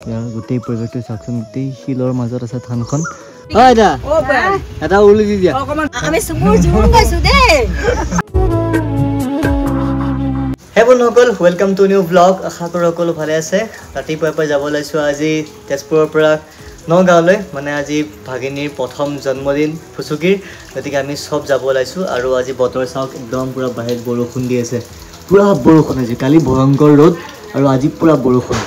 ইয়াৰ গোটেই পৰিৱেশটো চাওকচোন গোটেই শিলৰ মাজত আছে থানখন আইদা এটা উলি দি দিয়া আমি সুমুৰ জুন গাইছো দে হে বন্ধুসকল ওয়েলকাম টু নিউ ব্লগ আশা কৰো সকলো ভালে আছে ৰাতিপুৱাই যাব লাইছো আজি তেজপুৰৰ পৰা নগাঁৱলৈ মানে আজি ভাগিনীৰ প্ৰথম জন্মদিন ফুচুকিৰ গতিকে আমি সব যাব লাইছো আৰু আজি বতৰ চাওক একদম পুৰা বাহিৰত বৰষুণ দি আছে পুৰা বৰষুণ আজি কালি ভয়ংকৰ ৰ'দ আৰু আজি পুৰা বৰষুণ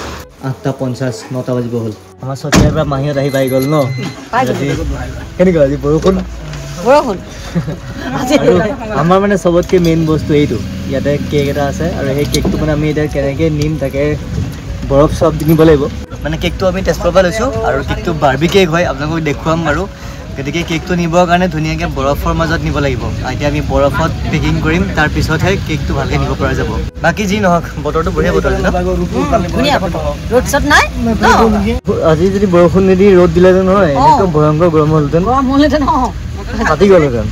8:50 9টা বাজিব হ'ল আমাৰ সতিয়াৰ পৰা মাহিয়ত আহি পাই গ'ল ন কেনেকুৱা আজি বৰষুণ আমাৰ মানে সবতকৈ মেইন বস্তু এইটো ইয়াতে কেক এটা আছে আৰু সেই কেকটো মানে আমি এতিয়া কেনেকৈ নিম তাকে বৰফ চব নিব লাগিব মানে কেকটো আমি তেজপুৰৰ পৰা লৈছোঁ আৰু কেকটো বাৰ্বি কেক হয় আপোনালোকক দেখুৱাম বাৰু গতিকে কেকটো নিবৰ কাৰণে ধুনীয়াকৈ বৰফৰ মাজত নিব লাগিব এতিয়া আমি বৰফত পেকিং কৰিম তাৰপিছতহে কেকটো ভালকৈ নিব পৰা যাব বাকী যি নহওক বতৰটো বঢ়িয়া বতৰ আজি যদি বৰষুণ নিদি ৰ'দ দিলেহেঁতেন নহয় এনেকুৱা ভয়ংকৰ গৰম হ'লহেঁতেন ফাটি গ'লহেঁতেন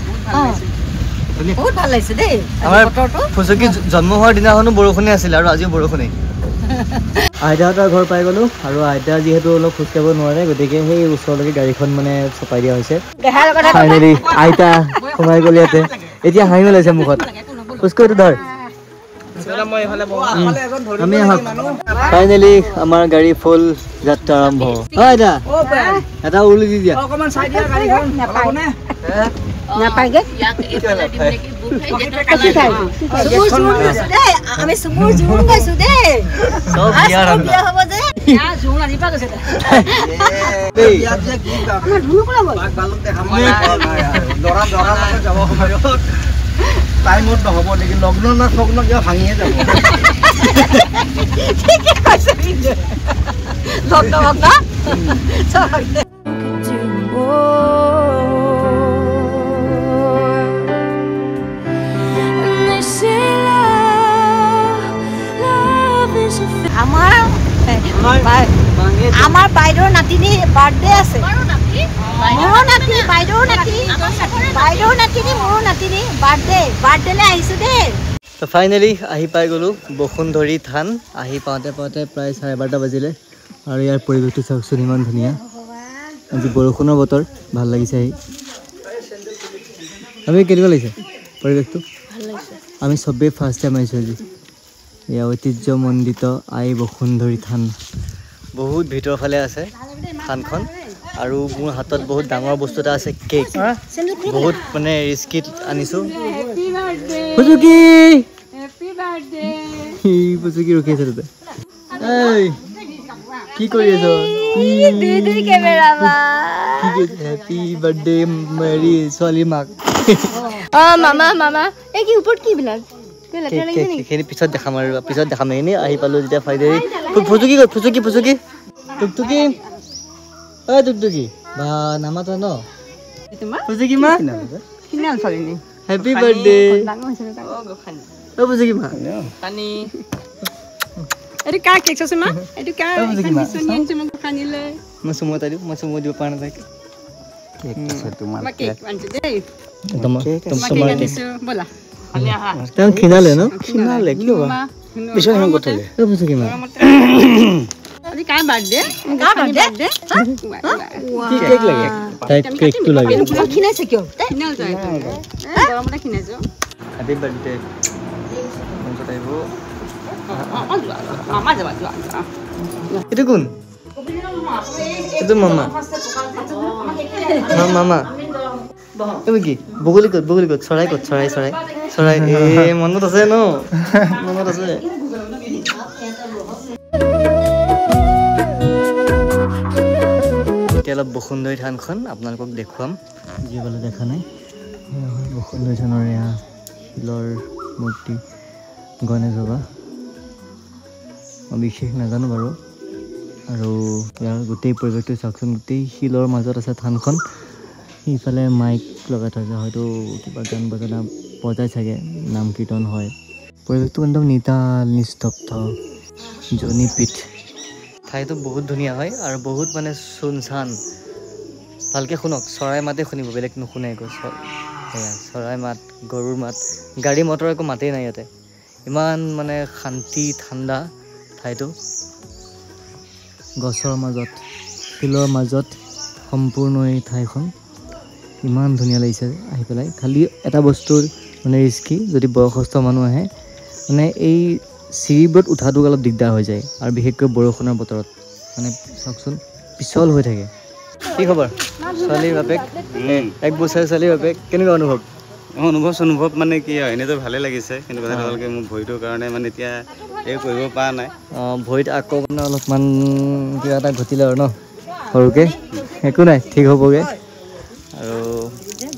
বহুত ভাল লাগিছে দেই আমাৰ ফুচুকি জন্ম হোৱাৰ দিনাখনো বৰষুণে আছিলে আৰু আজিও বৰষুণেই আইতাহঁতৰ ঘৰ পাই গ'লো আৰু আইতা যিহেতু অলপ খোজকাঢ়িব নোৱাৰে গতিকে সেই ওচৰলৈকে গাড়ীখন মানে চপাই দিয়া হৈছে ফাইনেলি আইতা সোমাই গ'ল ইয়াতে এতিয়া হাঁহি ওলাইছে মুখত খোজকাঢ়িটো ধৰ আমি আহক ফাইনেলি আমাৰ গাড়ী ফুল যাত্ৰা আৰম্ভ আইতা এটা উলি দি দিয়া আমি সুমুৰ জুন গাইছো দে সব বিয়া হ'ব যে জুন আনি পা গৈছে টাইমত নহ'ব নেকি লগ্ন না স্বগ্ন কিবা ভাঙিয়ে যাব ঠিকে কৈছে লগ্ন আমাৰ বাইদেউৰ নাতিনী বাৰ্থডে আছে মোৰো নাতি বাইদেউৰ নাতিনী মোৰো নাতিনী বাৰ্থডেলৈ আহিছো দেই তো ফাইনেলি আহি পাই গ'লোঁ বসুন্ধৰী থান আহি পাওঁতে প্ৰায় 12:30 বাজিলে আৰু ইয়াৰ পৰিৱেশটো চাওকচোন ইমান ধুনীয়া আজি বৰষুণৰ বতৰ ভাল লাগিছে আহি আমি কেনেকুৱা লাগিছে পৰিৱেশটো আমি চবেই ফাৰ্ষ্ট টাইম আহিছোঁ আজি এয়া ঐতিহ্যমণ্ডিত আই বসুন্ধৰী থান বহুত ভিতৰৰ ফালে আছে থানখন আৰু মোৰ হাতত বহুত ডাঙৰ বস্তু এটা আছে কেক বহুত মানে ৰিস্কিত আনিছোঁ ফুচুকি ফুচুকি ৰখি আছে তাতে কি কৰি আছ হেপী বাৰ্থডে মেৰী ছোৱালী মাক মামা এই কি ওপৰত কি বিলাক পিছত দেখাম আৰু পিছত দেখাম এনেই আহি পালোঁ যেতিয়া ফাইনেলি ফুচুকি ক'ত ফুচুকি টুকটুকি ঐ টুকটুকি বা নামাতা ন ফুচুকি মা হেপী বাৰ্থডে ঐ ফুচুকি মা এইটো কাৰ কেক আছে মা এইটো কাৰ মই চুমু এটা দিওঁ মই চুমু দিব পৰা নাযায় তেওঁ খিনালে ন খিনালে কিয় পিছত ইমান কথালে ফুচুকি মা আজি কাৰ বাৰ্থডে কি কেক লাগে তাইক কেকটো লাগে খিনাইছে কিয় গৰমতে খিনাইছো হেপী বাৰ্থডে মনত আহিব এইটো কোন এইটো মামা মামা তুমি কি বগলী ক'ত চৰাই ক'ত চৰাই মনত আছে ন মনত আছে এতিয়া অলপ বসুন্ধৰী থানখন আপোনালোকক দেখুৱাম যিসকলে দেখা নাই বসুন্ধৰী থানৰ এয়া শিলৰ মূৰ্তি গণেশ বাবা মই বিশেষ নাজানো বাৰু আৰু ইয়াৰ গোটেই পৰিৱেশটো চাওকচোন গোটেই শিলৰ মাজত আছে থানখন সিফালে মাইক লগাই থৈছে হয়তো কিবা গান বাজনা বজাই চাগে নাম কীৰ্তন হয় পৰিৱেশটো একদম নিস্তব্ধ জনীপীঠ ঠাইটো বহুত ধুনীয়া হয় আৰু বহুত মানে চুনচান ভালকৈ শুনক চৰাই মাতে শুনিব বেলেগ নুশুনে একো সেয়া চৰাই মাত গৰুৰ মাত গাড়ী মটৰ একো মাতেই নাই ইয়াতে ইমান মানে শান্তি ঠাণ্ডা ঠাইটো গছৰ মাজত শিলৰ মাজত সম্পূৰ্ণ এই ঠাইখন ইমান ধুনীয়া লাগিছে আহি পেলাই। খালি এটা বস্তুৰ মানে ৰিস্কি, যদি বয়সস্থ মানুহ আহে মানে এই চিৰিবোৰত উঠাটো অলপ দিগদাৰ হৈ যায়, আৰু বিশেষকৈ বৰষুণৰ বতৰত মানে চাওকচোন পিছল হৈ থাকে। কি খবৰ ছোৱালীৰ বাপেক? 1 বছৰ ছোৱালীৰ বাপেক, কেনেকুৱা অনুভৱ? অনুভৱ মানে কি হয়, এনেইতো ভালে লাগিছে, কিন্তু কথাটো ভালকে মোৰ ভৰিটোৰ কাৰণে মানে এতিয়া এই কৰিব পৰা নাই। ভৰিত আকৌ মানে অলপমান কিবা এটা ঘটিলে আৰু ন সৰুকৈ, একো নাই, ঠিক হ'বগৈ। আৰু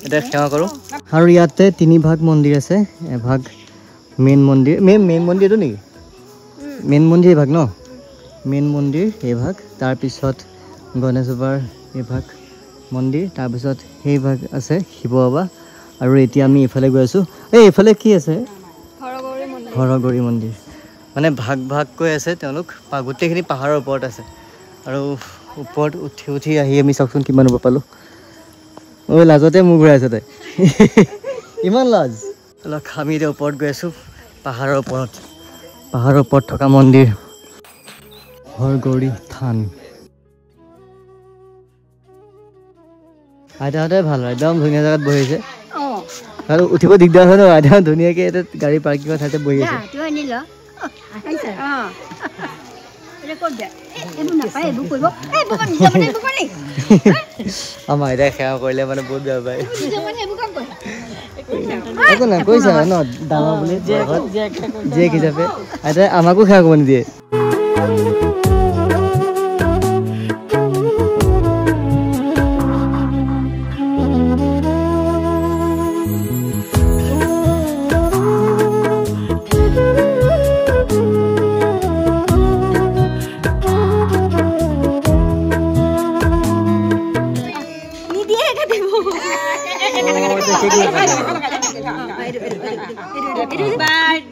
এতিয়া সেৱা কৰোঁ। আৰু ইয়াতে 3 ভাগ মন্দিৰ আছে, এভাগ মেইন মন্দিৰ, মেইন মন্দিৰ এইটো নেকি? মেইন মন্দিৰ এইভাগ ন, মেইন মন্দিৰ এইভাগ, তাৰপিছত গণেশ বাবাৰ এইভাগ মন্দিৰ, তাৰপিছত সেইভাগ আছে শিৱ বাবা। আৰু এতিয়া আমি এইফালে গৈ আছোঁ। এইফালে কি আছে? হৰগৌৰী মন্দিৰ। মানে ভাগ ভাগকৈ আছে তেওঁলোক, গোটেইখিনি পাহাৰৰ ওপৰত আছে। আৰু ওপৰত উঠি আহি আমি চাওকচোন কিমান ওপৰ পালোঁ। লাজতে মোৰ ঘূৰাই আছে তাই ইমান লাজ। অলপ আমি এতিয়া ওপৰত গৈ আছোঁ, পাহাৰৰ ওপৰত থকা মন্দিৰ হৰগৌৰী থান। আইতাহঁতে ভাল, একদম ধুনীয়া জেগাত বহিছে। আৰু উঠিব দিগদাৰ হয় ন, আইতা ধুনীয়াকৈ এতিয়া গাড়ী পাৰ্কিঙৰ ঠাইতে বহি আছে। আমাৰ আইতাই সেৱা কৰিলে মানে বহুত বেয়া পায়। একো নাই, কৈছা ন ডাঙৰ বুলি জীয়েক হিচাপে আইতাই আমাকো সেৱা কৰিব নিদিয়ে।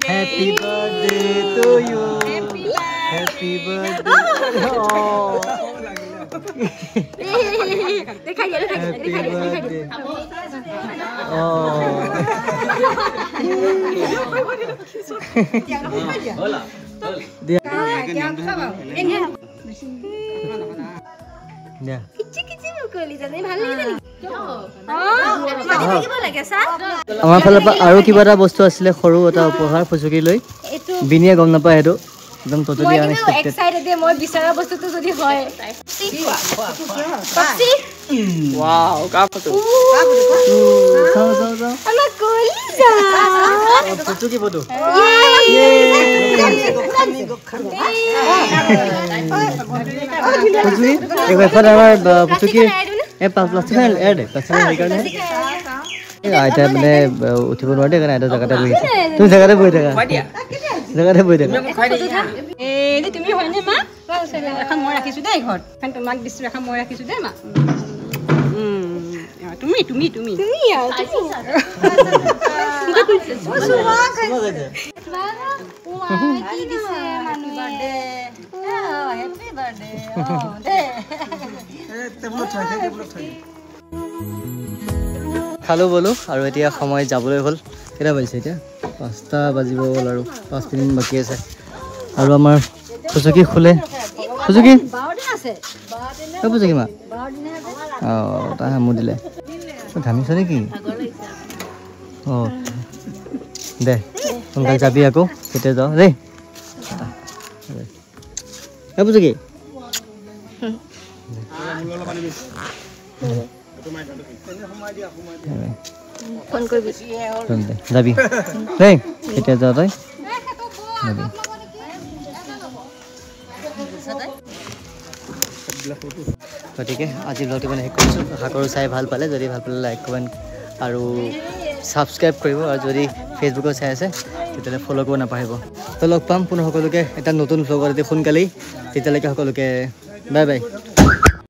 Happy birthday to you. Happy birthday. আমাৰ ফালৰ পৰা আৰু কিবা এটা বস্তু আছিলে, সৰু এটা উপহাৰ ফুচুকি লৈ। বিনিয়ে গম নাপায় সেইটো, একদম টটেলি আনএক্সপেক্টেড। মই বিচৰা বস্তুটো যদি হয় ওয়াও, কা ফটো চাও আমাৰ কলিজা ফুচুকি ফটো। ফুচুকি এবাৰ আমাৰ ফুচুকি প্লাষ্টিক এৰ দে, প্লাষ্টিক সেইকাৰণে আইতা মানে উঠিব নোৱাৰে, সেইকাৰণে আইতা জেগাতে বহি আছে। তুমি জেগাতে বহি থাকা, জেগাতে বহি থাকা। তুমি হয়নে মা? এখন মই ৰাখিছোঁ দেই ঘৰত, এখন তোমাক দিছোঁ, এখন মই ৰাখিছোঁ দেই মা। তুমি তুমি তুমি খালোঁ বলো, আৰু এতিয়া সময় যাবলৈ হ'ল। কেইটা বাজিছে এতিয়া? 5টা বাজিব হ'ল, আৰু 5 মিনিট বাকী আছে। আৰু আমাৰ ফুচুকি খোলে। ফুচুকি ফুচুকি মা তাই মোৰ দিলে। ঘামিছ নেকি? দে সোনকালে যাবি আকৌ, কেতিয়া যাওঁ দেই। ফুচুকি ফোন কৰিবি যাবি দেই, কেতিয়া যাওঁ তই যাবি। গতিকে আজি ব্লগটো মানে শেষ কৰিছোঁ। আশা কৰোঁ চাই ভাল পালে। যদি ভাল পালে লাইক কমেণ্ট আৰু ছাবস্ক্ৰাইব কৰিব, আৰু যদি ফেচবুকত চাই আছে তেতিয়াহ'লে ফ'ল' কৰিব নাপাহৰিব। তো লগ পাম পুনৰ সকলোকে এটা নতুন ব্লগত অতি সোনকালেই। তেতিয়ালৈকে সকলোকে বাই বাই।